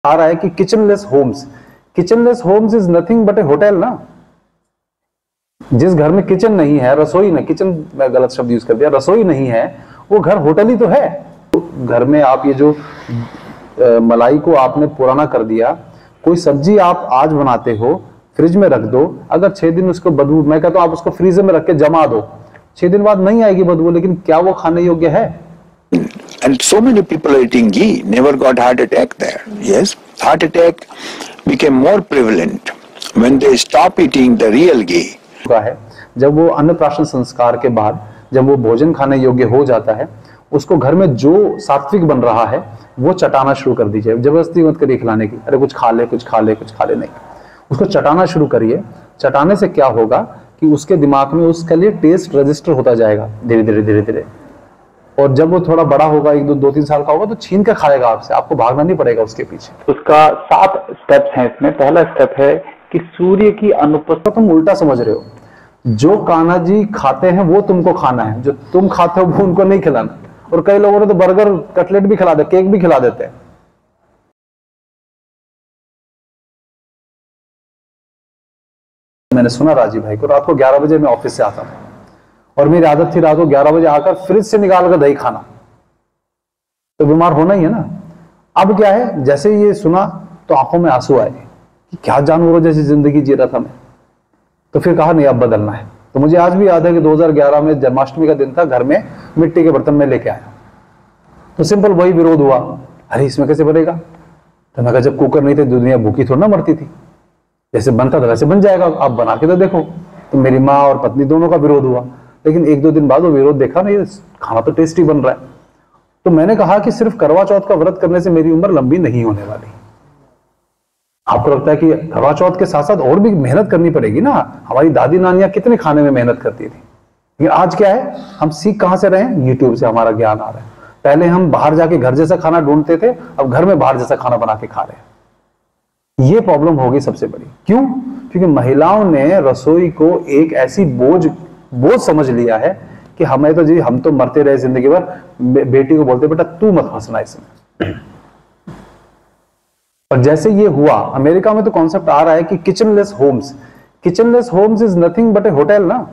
आ रहा है कि kitchenless homes is nothing but a hotel ना। जिस घर में किचन नहीं है, रसोई ना, किचन मैं गलत शब्द यूज कर दिया, रसोई नहीं है, वो घर होटल ही तो है। घर में आप ये जो मलाई को आपने पुराना कर दिया, कोई सब्जी आप आज बनाते हो, फ्रिज में रख दो, अगर 6 दिन उसको बदबू, मैं कहता हूं आप उसको फ्रीजर में रख के जमा दो, 6 दिन बाद नहीं आएगी बदबू, लेकिन क्या वो खाने योग्य है? And so many people are eating ghee, never got heart attack there. Yes, heart attack became more prevalent when they stop eating the real ghee. है जब वो अन्नप्राशन संस्कार के बाद जब वो भोजन खाने योग्य हो जाता है, उसको घर में जो सात्विक बन रहा है वो चटाना शुरू कर दीजिए। जबरदस्ती मत करिए खिलाने की, अरे कुछ खा ले कुछ खा ले कुछ खा ले, नहीं, उसको चटाना शुरू करिए। चटाने से क्या होगा कि उसके दिमाग में उसके लिए टेस्ट रजिस्टर होता जाएगा धीरे धीरे धीरे धीरे, और जब वो थोड़ा बड़ा होगा, 1-2-3 साल का होगा, तो छीन कर खाएगा आपसे, आपको भागना नहीं पड़ेगा उसके पीछे। उसका 7 स्टेप्स हैं इसमें। पहला स्टेप है कि सूर्य की अनुपस्थिति। तुम उल्टा समझ रहे हो, जो कान्हा जी खाते हैं वो तुमको खाना है, जो तुम खाते हो वो उनको नहीं खिलाना। और कई लोगों ने तो बर्गर कटलेट भी खिला दे, केक भी खिला देते हैं। मैंने सुना राजीव भाई को, रात को 11 बजे मैं ऑफिस से आता था और मेरी आदत थी रात को 11 बजे आकर फ्रिज से निकाल कर दही खाना, तो बीमार होना ही है ना। अब क्या है, जैसे ये सुना तो आंखों में आंसू आए कि क्या जानवरों जैसी जिंदगी जी रहा था मैं। तो फिर कहा नहीं, अब बदलना है। तो मुझे आज भी याद है कि 2011 में जन्माष्टमी का दिन था, घर में मिट्टी के बर्तन में लेके आया, तो सिंपल वही विरोध हुआ, अरे इसमें कैसे बनेगा। तो मैं कहा जब कुकर नहीं थे दुनिया भूखी थोड़ा ना मरती थी, जैसे बनता था वैसे बन जाएगा, आप बना के तो देखो। तो मेरी माँ और पत्नी दोनों का विरोध हुआ, लेकिन 1-2 दिन बाद वो विरोध देखा ना, ये खाना तो टेस्टी बन रहा है। तो मैंने कहा कि सिर्फ करवा चौथ का व्रत करने से मेरी उम्र लंबी नहीं होने वाली। आपको लगता है कि करवा चौथ के साथ साथ और भी मेहनत करनी पड़ेगी ना। हमारी दादी नानियां कितने खाने में मेहनत करती थी, लेकिन आज क्या है, हम सीख कहां से रहे हैं, यूट्यूब से हमारा ज्ञान आ रहा है। पहले हम बाहर जाके घर जैसा खाना ढूंढते थे, अब घर में बाहर जैसा खाना बना के खा रहे हैं। ये प्रॉब्लम होगी सबसे बड़ी। क्यों? क्योंकि महिलाओं ने रसोई को एक ऐसी बोझ समझ लिया है कि हमें तो जी, हम तो मरते रहे जिंदगी भर। बेटी को बोलते बेटा तू मत फंसना इसमें। और जैसे ये हुआ, अमेरिका में तो कॉन्सेप्ट आ रहा है कि kitchenless homes is nothing but a hotel ना।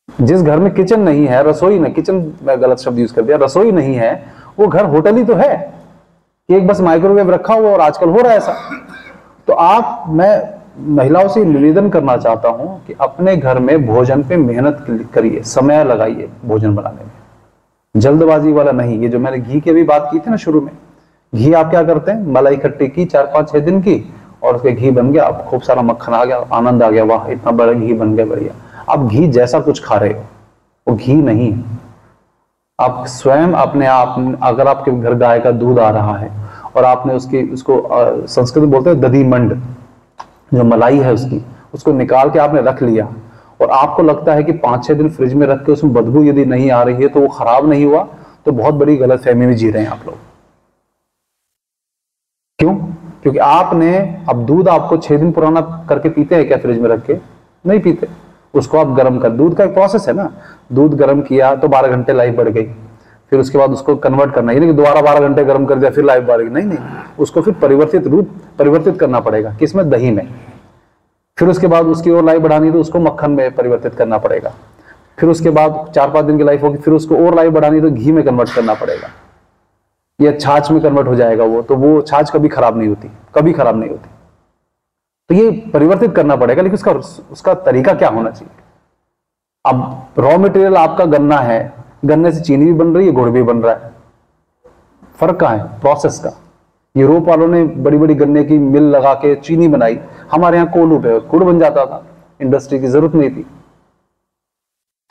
जिस घर में किचन नहीं है, रसोई ना, किचन मैं गलत शब्द यूज कर दिया, रसोई नहीं है, वो घर होटल ही तो है। एक बस माइक्रोवेव रखा हुआ, और आजकल हो रहा है ऐसा। तो मैं महिलाओं से निवेदन करना चाहता हूं कि अपने घर में भोजन पे मेहनत करिए, समय लगाइए भोजन बनाने में, जल्दबाजी वाला नहीं। ये जो मैंने घी की भी बात की थी ना शुरू में, घी आप क्या करते हैं, मलाई इकट्ठी की 4-5-6 दिन की, और उसके घी बन गया, आप खूब सारा मक्खन आ गया, आनंद आ गया, वाह इतना बड़ा घी बन गया, बढ़िया। आप घी जैसा कुछ खा रहे हो, वो घी नहीं है। आप स्वयं अपने आप, अगर आपके घर गाय का दूध आ रहा है और आपने उसको संस्कृत में बोलते हैं दधीमंड, जो मलाई है उसको निकाल के आपने रख लिया, और आपको लगता है कि 5-6 दिन फ्रिज में रख के उसमें बदबू यदि नहीं आ रही है तो वो खराब नहीं हुआ, तो बहुत बड़ी गलतफहमी में जी रहे हैं आप लोग। क्यों? क्योंकि आपने, अब दूध आपको 6 दिन पुराना करके पीते हैं क्या फ्रिज में रख के? नहीं पीते। उसको आप गर्म कर, दूध का एक प्रोसेस है ना, दूध गर्म किया तो 12 घंटे लाइफ बढ़ गई, फिर उसके बाद उसको कन्वर्ट करना, यानी कि दोबारा 12 घंटे गर्म कर दिया फिर लाइफ बढ़ गई, नहीं, उसको फिर परिवर्तित करना पड़ेगा। किसमें? दही में। फिर उसके बाद उसकी और लाइफ बढ़ानी तो उसको मक्खन में परिवर्तित करना पड़ेगा। फिर उसके बाद 4-5 दिन की लाइफ होगी, फिर उसको और लाइफ बढ़ानी तो घी में कन्वर्ट करना पड़ेगा, या छाछ में कन्वर्ट हो जाएगा वो, तो वो छाछ कभी खराब नहीं होती, कभी खराब नहीं होती। तो ये परिवर्तित करना पड़ेगा, लेकिन उसका तरीका क्या होना चाहिए। अब रॉ मटेरियल आपका गन्ना है, गन्ने से चीनी भी बन रही है, गुड़ भी बन रहा है। फर्क कहाँ है? प्रोसेस का। यूरोप वालों ने बड़ी बड़ी गन्ने की मिल लगा के चीनी बनाई, हमारे यहाँ कोल्हू पे गुड़ बन जाता था, इंडस्ट्री की जरूरत नहीं थी।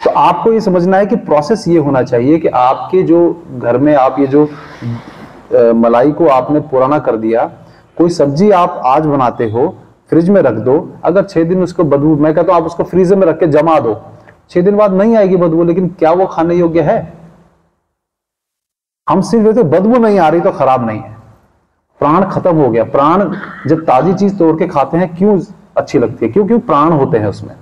तो आपको ये समझना है कि प्रोसेस ये होना चाहिए कि आपके जो घर में आप ये जो मलाई को आपने पुराना कर दिया, कोई सब्जी आप आज बनाते हो, फ्रिज में रख दो, अगर 6 दिन उसको बदबू, मैं कहता हूं आप उसको फ्रीजर में रख के जमा दो, 6 दिन बाद नहीं आएगी बदबू, लेकिन क्या वो खाने योग्य है? हम सिर्फ वैसे बदबू नहीं आ रही तो खराब नहीं है, प्राण खत्म हो गया। प्राण जब ताजी चीज तोड़ के खाते हैं क्यों अच्छी लगती है? क्योंकि प्राण होते हैं उसमें।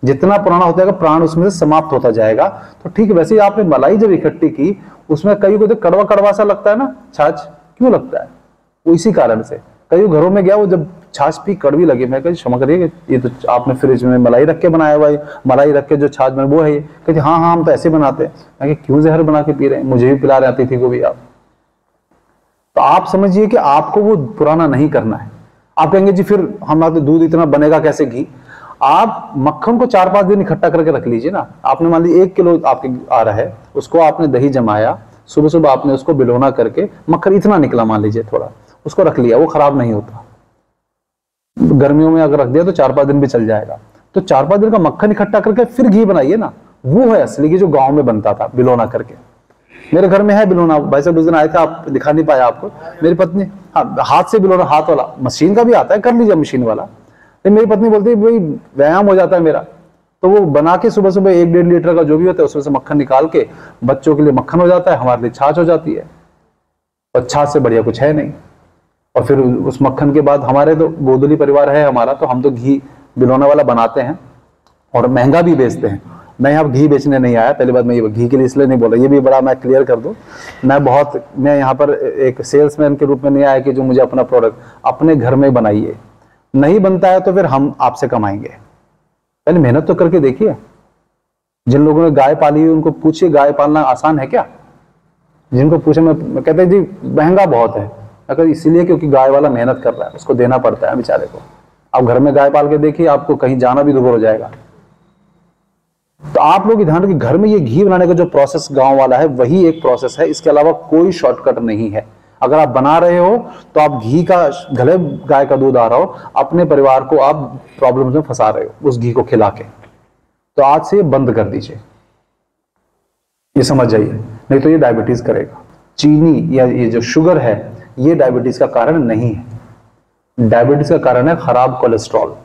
जितना पुराना होता है प्राण उसमें से समाप्त होता जाएगा। तो ठीक वैसे ही आपने मलाई जब इकट्ठी की, उसमें कई को तो कड़वा कड़वा सा लगता है ना, छाछ क्यों लगता है? वो इसी कारण से। कई घरों में गया, वो जब छाछ पी कड़वी लगी, मैं कहा क्षमा करिए, ये तो आपने फ्रिज में मलाई रख के बनाया हुआ है, मलाई रख के जो छाछ बने वो है ये। कहते हाँ हाँ हम तो ऐसे बनाते हैं। मैं कहा क्यों जहर बना के पी रहे हैं, मुझे भी पिला रहे अतिथि को भी आप। तो आप समझिए कि आपको वो पुराना नहीं करना है। आप कहेंगे जी फिर हमारा तो दूध इतना बनेगा कैसे घी। आप मक्खन को 4-5 दिन इकट्ठा करके रख लीजिए ना। आपने मान ली 1 किलो आपके आ रहा है, उसको आपने दही जमाया, सुबह सुबह आपने उसको बिलोना करके मक्खन इतना निकला मान लीजिए थोड़ा, उसको रख लिया, वो खराब नहीं होता। गर्मियों में अगर रख दिया तो 4-5 दिन भी चल जाएगा। तो 4-5 दिन का मक्खन इकट्ठा करके फिर घी बनाइए ना, वो है असली घी जो गांव में बनता था बिलोना करके। मेरे घर में है बिलोना, भाई साहब उस दिन आए थे, आप दिखा नहीं पाया आपको। मेरी पत्नी हाथ से बिलोना, हाथ वाला, मशीन का भी आता है, कर लीजिए मशीन वाला। लेकिन मेरी पत्नी बोलती है भाई व्यायाम हो जाता है मेरा, तो वो बना के सुबह सुबह 1-1.5 लीटर का जो भी होता है उसमें से मक्खन निकाल के बच्चों के लिए मक्खन हो जाता है, हमारे लिए छाछ हो जाती है, और छाछ से बढ़िया कुछ है नहीं। और फिर उस मक्खन के बाद हमारे तो गोदली परिवार है हमारा, तो हम तो घी बिलोना वाला बनाते हैं और महंगा भी बेचते हैं। मैं यहाँ घी बेचने नहीं आया, पहली बात मैं ये घी के लिए इसलिए नहीं बोल रहा, ये भी बड़ा मैं क्लियर कर दूं। मैं यहाँ पर एक सेल्समैन के रूप में नहीं आया कि जो मुझे अपना प्रोडक्ट अपने घर में बनाइए, नहीं बनता है तो फिर हम आपसे कमाएंगे। पहले मेहनत तो करके देखिए। जिन लोगों ने गाय पाली हुई उनको पूछिए गाय पालना आसान है क्या। जिनको पूछे, मैं कहते हैं जी महंगा बहुत है, अगर इसीलिए क्योंकि गाय वाला मेहनत कर रहा है, उसको देना पड़ता है बेचारे को। आप घर में गाय पाल के देखिए, आपको कहीं जाना भी दुभर हो जाएगा। तो आप लोग ध्यान रखिए, घर में ये घी बनाने का जो प्रोसेस गांव वाला है वही एक प्रोसेस है, इसके अलावा कोई शॉर्टकट नहीं है। अगर आप बना रहे हो तो आप घी का, भले गाय का दूध आ रहा हो, अपने परिवार को आप प्रॉब्लम्स में फंसा रहे हो उस घी को खिला के। तो आज से बंद कर दीजिए, ये समझ जाइए, नहीं तो ये डायबिटीज करेगा। चीनी या ये जो शुगर है ये डायबिटीज का कारण नहीं है। डायबिटीज का कारण है खराब कोलेस्ट्रॉल।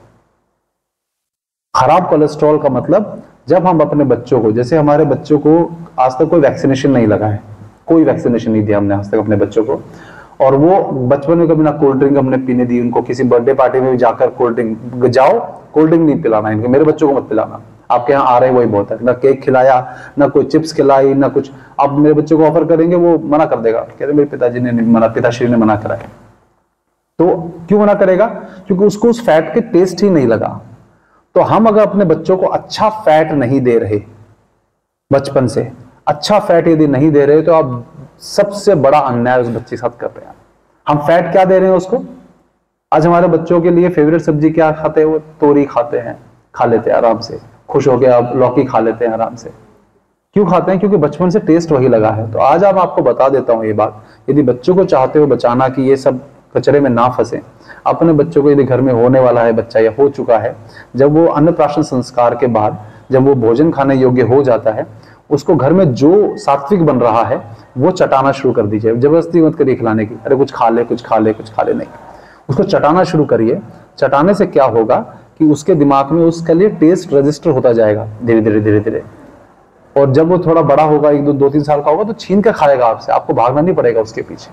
खराब कोलेस्ट्रॉल का मतलब, जब हम अपने बच्चों को, जैसे हमारे बच्चों को आज तक कोई वैक्सीनेशन नहीं लगा है, कोई वैक्सीनेशन नहीं दिया हमने आज तक अपने बच्चों को, और वो बचपन में कभी ना कोल्ड ड्रिंक हमने पीने दी उनको। किसी बर्थडे पार्टी में भी जाकर कोल्ड ड्रिंक जाओ, कोल्ड ड्रिंक नहीं पिलाना इनको, मेरे बच्चों को मत पिलाना, आपके यहाँ आ रहे वही बहुत है। ना केक खिलाया, ना कोई चिप्स खिलाई, ना कुछ। अब मेरे बच्चों को ऑफर करेंगे वो मना कर देगा, कहते मेरे पिताजी ने मना, पिताश्री ने मना कराया। तो क्यों मना करेगा? क्योंकि उसको उस फैट के टेस्ट ही नहीं लगा। तो हम अगर अपने बच्चों को अच्छा फैट नहीं दे रहे, बचपन से अच्छा फैट यदि नहीं दे रहे, तो आप सबसे बड़ा अन्याय उस बच्चे के साथ कर रहे हैं। हम फैट क्या दे रहे हैं उसको? आज हमारे बच्चों के लिए फेवरेट सब्जी क्या खाते हैं? वो तोरी खाते हैं, खा लेते हैं आराम से, खुश हो गया, लौकी खा लेते हैं आराम से। क्यों खाते हैं? क्योंकि बचपन से टेस्ट वही लगा है। तो आज आप आपको बता देता हूं ये बात, यदि बच्चों को चाहते हो बचाना कि ये सब कचरे में ना फंसे, अपने बच्चों को, यदि घर में होने वाला है बच्चा या हो चुका है, जब वो अन्नप्राशन संस्कार के बाद जब वो भोजन खाने योग्य हो जाता है, उसको घर में जो सात्विक बन रहा है वो चटाना शुरू कर दीजिए। जबरदस्ती मत करिए खिलाने की, अरे कुछ खा ले कुछ खा ले कुछ खा ले, नहीं, उसको चटाना शुरू करिए। चटाने से क्या होगा कि उसके दिमाग में उसके लिए टेस्ट रजिस्टर होता जाएगा धीरे धीरे धीरे धीरे। और जब वो थोड़ा बड़ा होगा, 1-2-3 साल का होगा, तो छीन कर खाएगा आपसे, आपको भागना नहीं पड़ेगा उसके पीछे।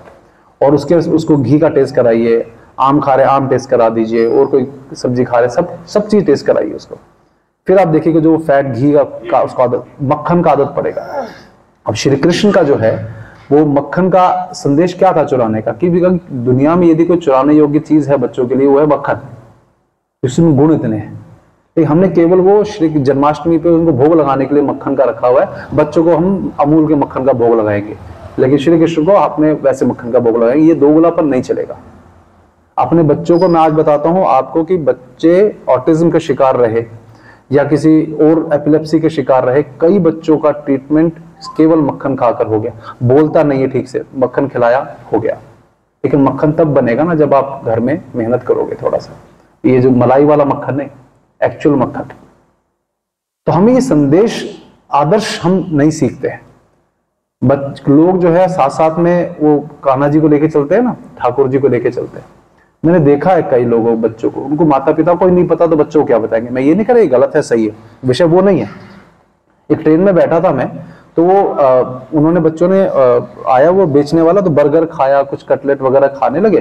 और उसको घी का टेस्ट कराइए, आम खा रहे आम टेस्ट करा दीजिए, और कोई सब्जी खा रहे सब चीज टेस्ट कराइए उसको। फिर आप देखिएगा जो फैट घी का उसको आदत, मक्खन का आदत पड़ेगा। अब श्री कृष्ण का जो है वो मक्खन का संदेश क्या था चुराने का, कि दुनिया में यदि कोई चुराने योग्य चीज है बच्चों के लिए वो है मक्खन। इसमें गुण इतने हैं, लेकिन हमने केवल वो श्री जन्माष्टमी पे उनको भोग लगाने के लिए मक्खन का रखा हुआ है। बच्चों को हम अमूल के मक्खन का भोग लगाएंगे, लेकिन श्री कृष्ण को आपने वैसे मक्खन का भोग लगाएंगे। ये दोगलापन नहीं चलेगा। अपने बच्चों को मैं आज बताता हूं आपको कि बच्चे ऑटिज्म का शिकार रहे या किसी और एपिलेप्सी के शिकार रहे, कई बच्चों का ट्रीटमेंट केवल मक्खन खाकर हो गया। बोलता नहीं है ठीक से, मक्खन खिलाया हो गया। लेकिन मक्खन तब बनेगा ना जब आप घर में मेहनत करोगे थोड़ा सा। ये जो मलाई वाला मक्खन नहीं, एक्चुअल मक्खन। तो हमें ये संदेश, आदर्श हम नहीं सीखते हैं। लोग जो है साथ साथ में वो कान्हा जी को लेके चलते हैं ना, ठाकुर जी को लेके चलते हैं। मैंने देखा है कई लोगों बच्चों को, उनको माता पिता को ही नहीं पता तो बच्चों को क्या बताएंगे। मैं ये नहीं कह रहा गलत है सही है, विषय वो नहीं है। एक ट्रेन में बैठा था मैं, तो वो उन्होंने बच्चों ने आया वो बेचने वाला, तो बर्गर खाया, कुछ कटलेट वगैरह खाने लगे।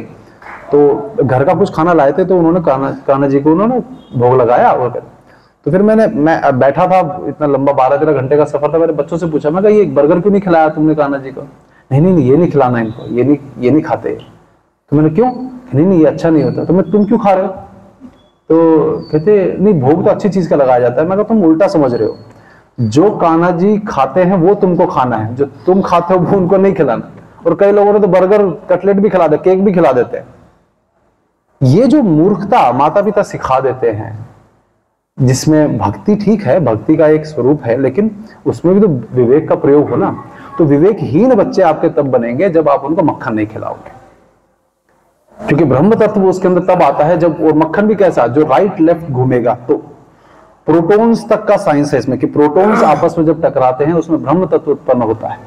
तो घर का कुछ खाना लाए थे, तो उन्होंने कान्हा जी को उन्होंने भोग लगाया। और तो फिर मैं बैठा था, इतना लंबा 12-13 घंटे का सफर था। मेरे बच्चों से पूछा, मैं कहा ये बर्गर क्यों नहीं खिलाया तुमने कान्हा जी को? नहीं, ये नहीं खिलाना इनको, ये नहीं खाते। तो मैंने क्यों, नहीं नहीं ये अच्छा नहीं होता। तो मैं तुम क्यों खा रहे हो? तो कहते नहीं भोग तो अच्छी चीज का लगाया जाता है। मैं कहा तुम उल्टा समझ रहे हो, जो कान्हा जी खाते हैं वो तुमको खाना है, जो तुम खाते हो वो उनको नहीं खिलाना। और कई लोगों ने तो बर्गर कटलेट भी खिला दे, केक भी खिला देते हैं। ये जो मूर्खता माता पिता सिखा देते हैं, जिसमें भक्ति ठीक है, भक्ति का एक स्वरूप है, लेकिन उसमें भी तो विवेक का प्रयोग हो ना। तो विवेकहीन बच्चे आपके तब बनेंगे जब आप उनको मक्खन नहीं खिलाओगे, क्योंकि ब्रह्म तत्व उसके अंदर तब आता है जब, और मक्खन भी कैसा, जो राइट लेफ्ट घूमेगा। तो प्रोटॉन्स तक का साइंस है इसमें, कि प्रोटॉन्स आपस में जब टकराते हैं उसमें ब्रह्म तत्व उत्पन्न होता है।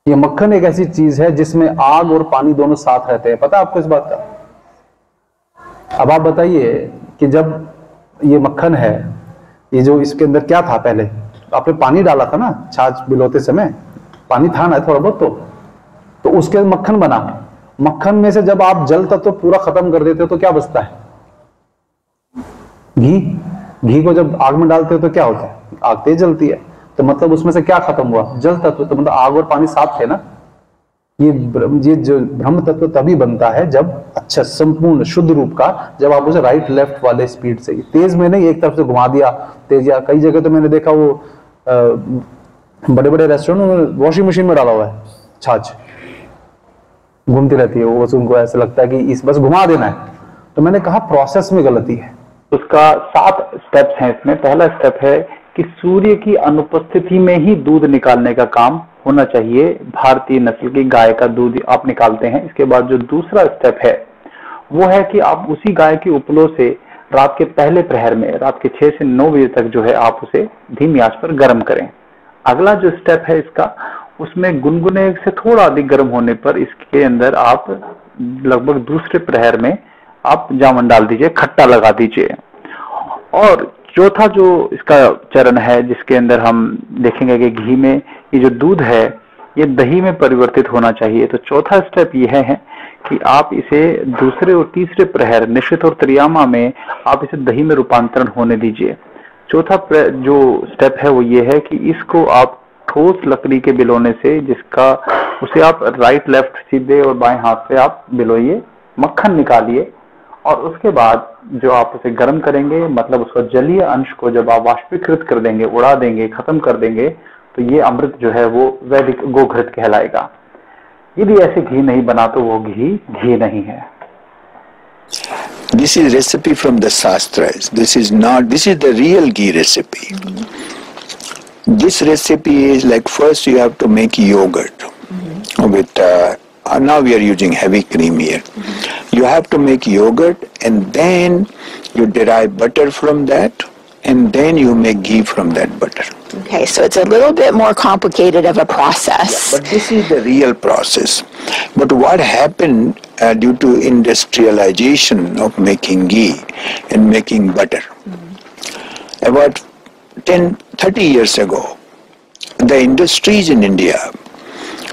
ये मक्खन एक ऐसी चीज है जिसमें आग और पानी दोनों साथ रहते हैं। पता है आपको इस बात का? अब आप बताइए कि जब ये मक्खन है, ये जो इसके अंदर क्या था, पहले आपने पानी डाला था ना, छाछ बिलोते समय पानी था ना थोड़ा बहुत, तो उसके मक्खन बना। मक्खन में से जब आप जल तत्व पूरा खत्म कर देते हो तो क्या बचता है? घी। घी को जब आग में डालते हो तो क्या होता है? आग तेज जलती है। तो मतलब उसमें से क्या खत्म हुआ? जल तत्व। तो मतलब आग और पानी साथ थे ना। ये जो ब्रह्म तत्व तभी बनता है जब अच्छा संपूर्ण शुद्ध रूप का, जब आप उसे राइट लेफ्ट वाले स्पीड से, तेज में नहीं, एक तरफ से घुमा दिया तेज। या कई जगह तो मैंने देखा वो बड़े बड़े रेस्टोरेंट में वॉशिंग मशीन में डाला हुआ है छाछ, घूमती रहती है वो, बस उनको ऐसा लगता है कि इस बस घुमा देना है। तो मैंने कहा प्रोसेस में गलती है। उसका 7 स्टेप्स हैं इसमें। पहला स्टेप है कि सूर्य की अनुपस्थिति में ही दूध निकालने का काम होना चाहिए। भारतीय नस्ल की गाय का दूध आप निकालते हैं। इसके बाद जो दूसरा स्टेप है वो है कि आप उसी गाय के उपलों से रात के पहले प्रहर में, रात के 6 से 9 बजे तक जो है आप उसे धीमी आंच पर गर्म करें। अगला जो स्टेप है इसका, उसमें गुनगुने से थोड़ा अधिक गर्म होने पर इसके अंदर आप लगभग दूसरे प्रहर में आप जामन डाल दीजिए, खट्टा लगा दीजिए। और चौथा जो इसका चरण है जिसके अंदर हम देखेंगे कि घी में ये जो दूध है ये दही में परिवर्तित होना चाहिए। तो चौथा स्टेप यह है कि आप इसे दूसरे और तीसरे प्रहर, निश्चित और त्रियामा में आप इसे दही में रूपांतरण होने दीजिए। चौथा जो स्टेप है वो ये है कि इसको आप ठोस लकड़ी के बिलोने से, जिसका उसे आप राइट लेफ्ट सीधे और बाएं हाथ से आप बिलोइए, मक्खन निकालिए। और उसके बाद जो आप उसे गर्म करेंगे, मतलब उसका जलीय अंश को जब आप वाष्पीकृत कर देंगे, उड़ा देंगे, खत्म कर देंगे, तो ये अमृत जो है वो वैदिक गोघृत कहलाएगा। यदि ऐसे घी नहीं बना तो वो घी नहीं है। This is recipe from the Shastras. This is the real ghee recipe. This recipe is like, first you have to make yogurt with, now we are using heavy cream here. You have to make yogurt and then you derive butter from that and then you make ghee from that butter. Okay, so it's a little bit more complicated of a process. Yeah, but this is the real process. But what happened due to industrialization of making ghee and making butter? About 10-30 years ago, the industries in India,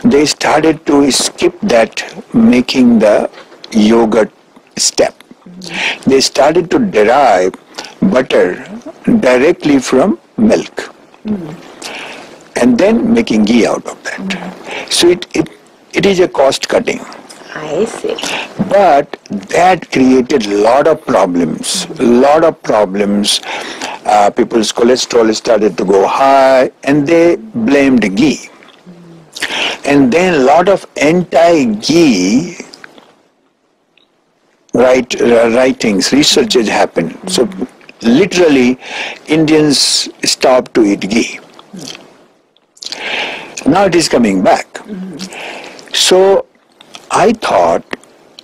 they started to skip that making the yogurt step. They started to derive butter directly from milk. And then making ghee out of that. So it is a cost cutting. I see. But that created a lot of problems. People's cholesterol started to go high and they blamed ghee. And then a lot of anti-ghee writings, researches happened. So literally Indians stopped to eat ghee. Now it is coming back. So I thought,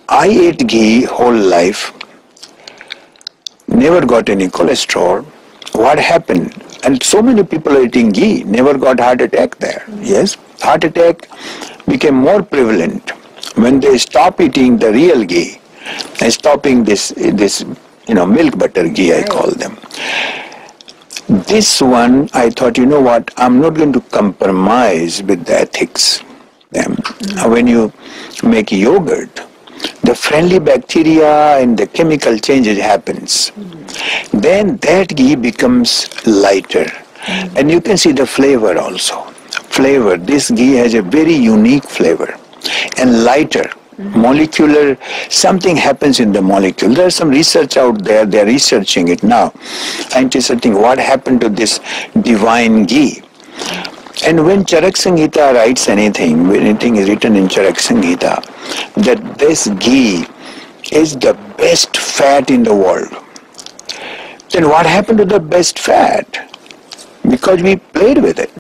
I ate ghee whole life, never got any cholesterol. What happened? And so many people are eating ghee, never got heart attack there. Yes, heart attack became more prevalent when they stop eating the real ghee and stopping this milk butter ghee, I call them. This one, I thought, you know what, I'm not going to compromise with the ethics. When you make yogurt, the friendly bacteria and the chemical changes happens. Then that ghee becomes lighter. And you can see the flavor also. This ghee has a very unique flavor and lighter. molecular, something happens in the molecule. There's some research out there, they're researching it now. Scientists are thinking, what happened to this divine ghee? And when Charak Samhita writes anything, when anything is written in Charak Samhita, that this ghee is the best fat in the world, then what happened to the best fat? Because we played with it.